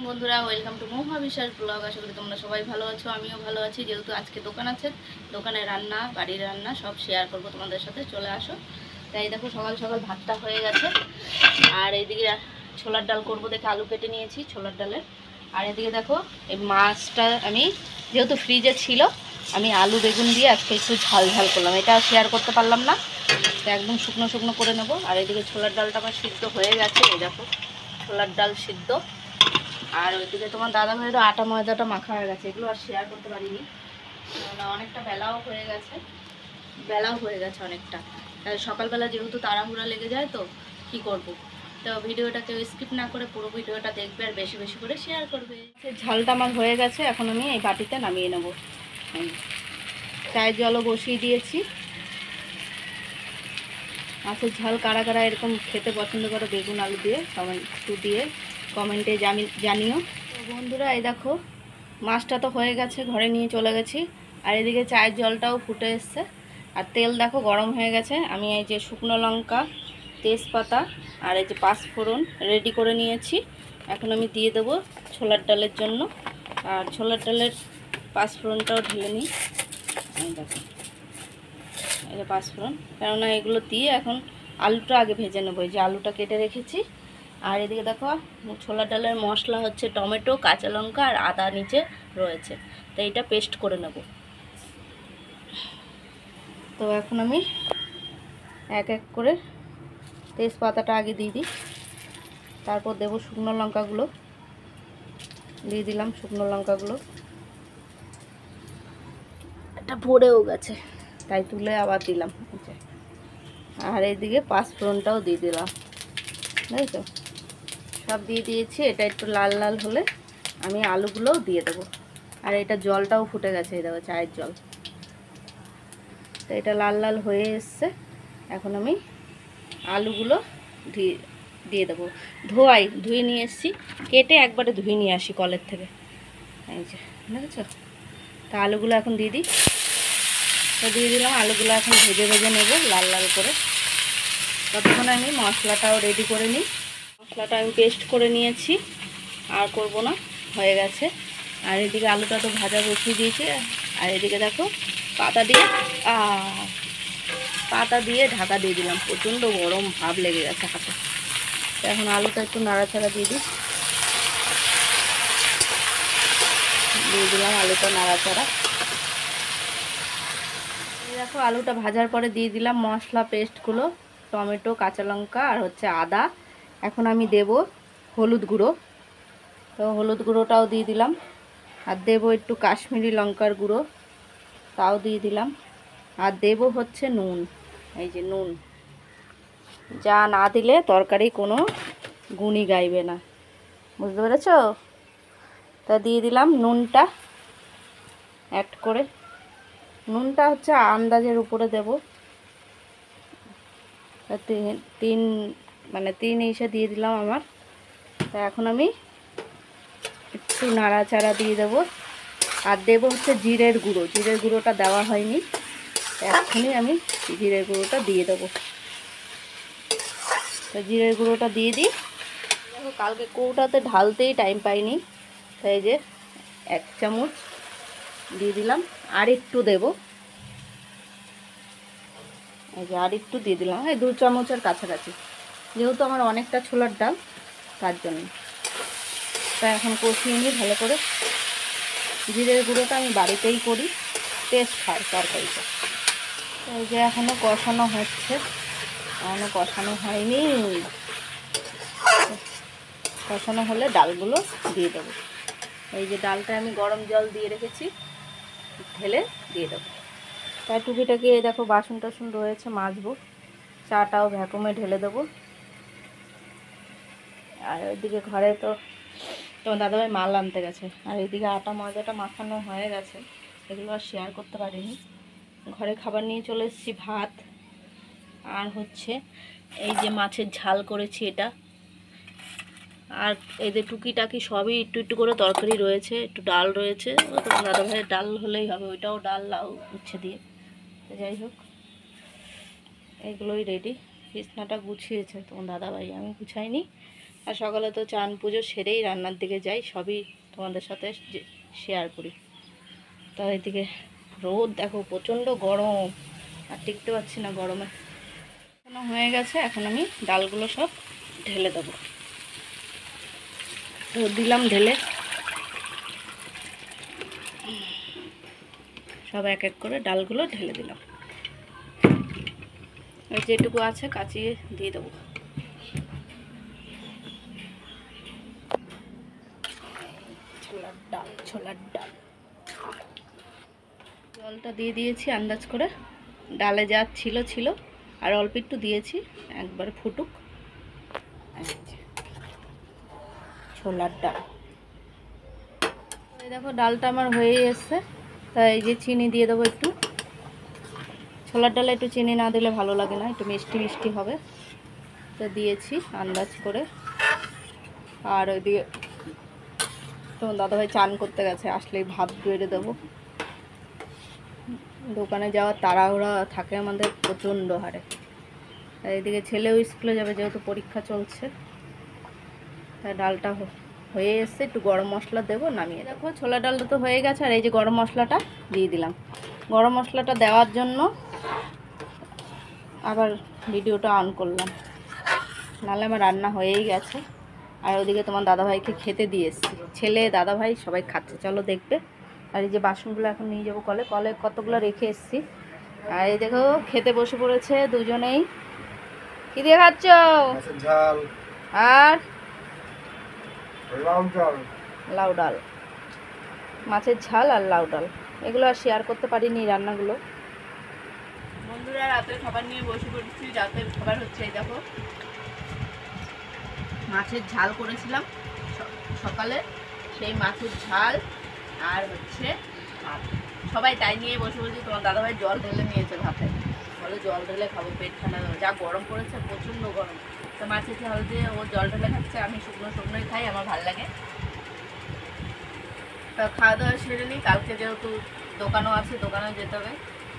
বন্ধুরা, welcome to মহুয়া বিশ্বাস blog. আশা করি তোমরা সবাই ভালো আছো, আমিও ভালো আছি। যেহেতু আজকে দোকান আছে, দোকানে রান্না, বাড়ির রান্না সব শেয়ার করব তোমাদের সাথে, চলে আসো। তাই দেখো সকাল সকাল ভাতটা হয়ে গেছে, আর এইদিকে ছোলার ডাল করব দেখে আলু কেটে নিয়েছি ছোলার ডালের। আর এদিকে দেখো এই মাছটা আমি যেহেতু ফ্রিজে ছিল, আমি আলু বেগুন দিয়ে আজকে একটু ঝাল ঝাল করলাম, এটা শেয়ার করতে পারলাম না, তো একদম শুকনো শুকনো করে নেবো। আর এদিকে ছোলার ডালটা আমার সিদ্ধ হয়ে গেছে, এই দেখো ছোলার ডাল সিদ্ধ। আর ওইদিকে তোমার দাদা ভাইয়েরও আটা ময়দাটা মাখা হয়ে গেছে, এগুলো আর শেয়ার করতে পারিনি, অনেকটা বেলাও হয়ে গেছে অনেকটা। সকালবেলা যেহেতু তাড়াহুড়া লেগে যায়, তো কি করব, তো ভিডিওটা কেউ স্কিপ না করে পুরো ভিডিওটা দেখবে আর বেশি বেশি করে শেয়ার করবে। ঝালটা আমার হয়ে গেছে, এখন আমি এই বাটিতে নামিয়ে নেব। চায়ের জলও বসিয়ে দিয়েছি। মাছের ঝাল কারা কারা এরকম খেতে পছন্দ করো বেগুন আলু দিয়ে, কমেন্টে জানিও। তো বন্ধুরা, এই দেখো মাছটা তো হয়ে গেছে, ঘরে নিয়ে চলে গেছি। আর এদিকে চায়ের জলটাও ফুটে এসছে, আর তেল দেখো গরম হয়ে গেছে। আমি এই যে শুকনো লঙ্কা, তেজপাতা আর এই যে পাঁচফোড়ন রেডি করে নিয়েছি। এখন আমি দিয়ে দেবো ছোলার ডালের জন্য। আর ছোলার ডালের পাঁচফোড়নটাও ঢেলে নিই। এই দেখো এই যে পাঁচফোড়ন, কেননা এগুলো দিয়ে এখন আলুটা আগে ভেজে নেবো। এই যে আলুটা কেটে রেখেছি। আর এদিকে দেখো ছোলার ডালের মশলা হচ্ছে টমেটো, কাঁচা লঙ্কা আর আদা নিচে রয়েছে, তো এইটা পেস্ট করে নেব। তো এখন আমি এক এক করে তেজপাতাটা আগে দিয়ে দিই, তারপর দেবো শুকনো লঙ্কাগুলো, দিয়ে দিলাম শুকনো লঙ্কাগুলো। এটা ভরেও গেছে তাই তুলে আবার দিলাম। আর এইদিকে পাঁচফোড়নটাও দিয়ে দিলাম, বুঝেছো, সব দিয়ে দিয়েছি। এটা একটু লাল লাল হলে আমি আলুগুলোও দিয়ে দেবো। আর এটা জলটাও ফুটে গেছে, এই দেখো চায়ের জল। তো এটা লাল লাল হয়ে এসছে, এখন আমি আলুগুলো দিয়ে দেবো। ধুয়ে নিয়ে এসেছি, কেটে একবারে ধুয়ে নিয়ে আসি কলের থেকে। এই যে দেখেছো, তা আলুগুলো এখন দিয়ে দিই। তো দিয়ে দিলাম, আলুগুলো এখন ভেজে ভেজে নেবো লাল লাল করে। ততক্ষণে আমি মশলাটাও রেডি করে নিই। মশলাটা আমি পেস্ট করে নিয়েছি, আর করব না, হয়ে গেছে। আর এদিকে আলুটা তো ভাজা বসিয়ে দিয়েছি। আর এদিকে দেখো পাতা দিয়ে ঢাকা দিয়ে দিলাম, প্রচণ্ড গরম ভাব লেগে গেছে হাতে। তো এখন আলুটা একটু নাড়াচাড়া দিয়ে দিলাম আলুটা নাড়াচাড়া। দেখো আলুটা ভাজার পরে দিয়ে দিলাম মশলা পেস্টগুলো, টমেটো, কাঁচা লঙ্কা আর হচ্ছে আদা। এখন আমি দেব হলুদ গুঁড়ো, তো হলুদ গুঁড়োটাও দিয়ে দিলাম। আর দেব একটু কাশ্মীরি লঙ্কার গুঁড়ো, তাও দিয়ে দিলাম। আর দেব হচ্ছে নুন, এই যে নুন, যা না দিলে তরকারি কোনো গুণই গাইবে না, বুঝতে পেরেছো? তা দিয়ে দিলাম নুনটা অ্যাড করে। নুনটা হচ্ছে আন্দাজের উপরে দেব, তিন ইসে দিয়ে দিলাম আমার। তা এখন আমি একটু নাড়াচাড়া দিয়ে দেবো। আর দেবো হচ্ছে জিরের গুঁড়োটা দেওয়া হয়নি, এখনই আমি জিরের গুঁড়োটা দিয়ে দেবো। তো জিরের গুঁড়োটা দিয়ে দিই। দেখো কালকে কৌটাতে ঢালতেই টাইম পাইনি, তাই যে 1 চামচ দিয়ে দিলাম। আর একটু দেবো, এই যে আর একটু দিয়ে দিলাম, এই 2 চামচের কাছাকাছি, যেহেতু আমার অনেকটা ছোলার ডাল তার জন্য। তাই এখন কষিয়ে নিই ভালো করে। জিরের গুঁড়োটা আমি বাড়িতেই করি, টেস্ট হয় তরকারিটা। এই যে এখনও কষানো হচ্ছে, এখনও কষানো হয়নি। কষানো হলে ডালগুলো দিয়ে দেবো। এই যে ডালটা আমি গরম জল দিয়ে রেখেছি, ঢেলে দিয়ে দেবো। তাই টুকিটাকি এই দেখো বাসন টাসন রয়েছে, মাজবো। চাটাও ভ্যাকুমে ঢেলে দেবো। আর ওইদিকে ঘরে তো তোমার দাদাভাই মাল আনতে গেছে, আর এইদিকে আটা ময়দাটা মাখানো হয়ে গেছে, এগুলো আর শেয়ার করতে পারিনি। ঘরে খাবার নিয়ে চলে এসেছি, ভাত আর হচ্ছে এই যে মাছের ঝাল করেছি এটা। আর এই যে টুকিটাকি সবই একটু একটু করে তরকারি রয়েছে, একটু ডাল রয়েছে। ও তোমার দাদাভাইয়ের ডাল হলেই হবে, ওইটাও ডাল লাউ উচ্ছে দিয়ে। যাই হোক, এইগুলোই রেডি। বিছনাটা গুছিয়েছে তোমার দাদাভাই, আমি গুছাইনি। আর সকালে তো চান পুজো সেরেই রান্নার দিকে যাই, সবই তোমাদের সাথে শেয়ার করি। তো এদিকে রোদ দেখো, প্রচণ্ড গরম, আর টিকতে পারছি না গরমে। এখন হয়ে গেছে, এখন আমি ডালগুলো সব ঢেলে দেবো। তো দিলাম ঢেলে, সব এক এক করে ডালগুলো ঢেলে দিলাম। আর যেটুকু আছে কাচিয়ে দিয়ে দেবো। ছোলার ডাল জলটা দিয়ে দিয়েছি আন্দাজ করে, ডালে যা ছিল আর অল্প একটু দিয়েছি, একবারে ফুটুক। ছোলার ডাল, এই দেখো ডালটা আমার হয়ে এসছে। তাই এই যে চিনি দিয়ে দেবো একটু। ছোলার ডালে একটু চিনি না দিলে ভালো লাগে না, একটু মিষ্টি মিষ্টি হবে। তো দিয়েছি আন্দাজ করে। আর ওইদিকে তোমার দাদাভাই চান করতে গেছে, আসলেই ভাত বেড়ে দেবো। দোকানে যাওয়ার তাড়াহুড়া থাকে আমাদের প্রচণ্ড হারে। আর এদিকে ছেলেও স্কুলে যাবে, যেহেতু পরীক্ষা চলছে। তাই ডালটা হয়ে এসছে, একটু গরম মশলা দেবো, নামিয়ে দেখো। ছোলা ডালটা তো হয়ে গেছে, আর এই যে গরম মশলাটা দিয়ে দিলাম। গরম মশলাটা দেওয়ার জন্য আবার ভিডিওটা অন করলাম, নাহলে আমার রান্না হয়েই গেছে। আর ওদিকে তোমার দাদাভাইকে খেতে দিয়ে এসেছি, ছেলে দাদাভাই সবাই খাচ্ছে, চলো দেখবে। আর এই যে বাসনগুলো এখন নিয়ে যাবো কলে, কলে কতগুলো রেখে এসেছি। আর এই দেখো খেতে বসে পড়েছে দুজনেই। কি দিয়ে খাচ্ছ? আর লাউ ডাল, মাছের ঝাল আর লাউ ডাল। এগুলো আর শেয়ার করতে পারিনি রান্নাগুলো। বন্ধুরা রাতের খাবার নিয়ে বসে পড়েছি। রাতের খাবার হচ্ছে এই দেখো, মাছের ঝাল করেছিলাম সকালে, সেই মাছের ঝাল আর হচ্ছে ভাত। সবাই তাই নিয়ে বসে পড়েছি। তোমার দাদাভাই জল ঢেলে নিয়েছে ভাতে, বলে জল ঢেলে খাবো, পেট ঠান্ডা হবে, যা গরম পড়েছে, প্রচণ্ড গরম। তো মাছের ঝাল দিয়ে ও জল ঢেলে খাচ্ছে, আমি শুকনো শুকনোই খাই, আমার ভালো লাগে। তা খাওয়া দাওয়া সেরে নিই, কালকে যেহেতু দোকানও আছে, দোকানেও যেতে হবে।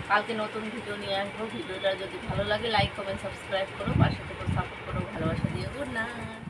কালকে নতুন ভিডিও নিয়ে আসবো। ভিডিওটা যদি ভালো লাগে লাইক কমেন্ট সাবস্ক্রাইব করো, পাশে থেকে সাপোর্ট করো, ভালোবাসা দিও। Good night.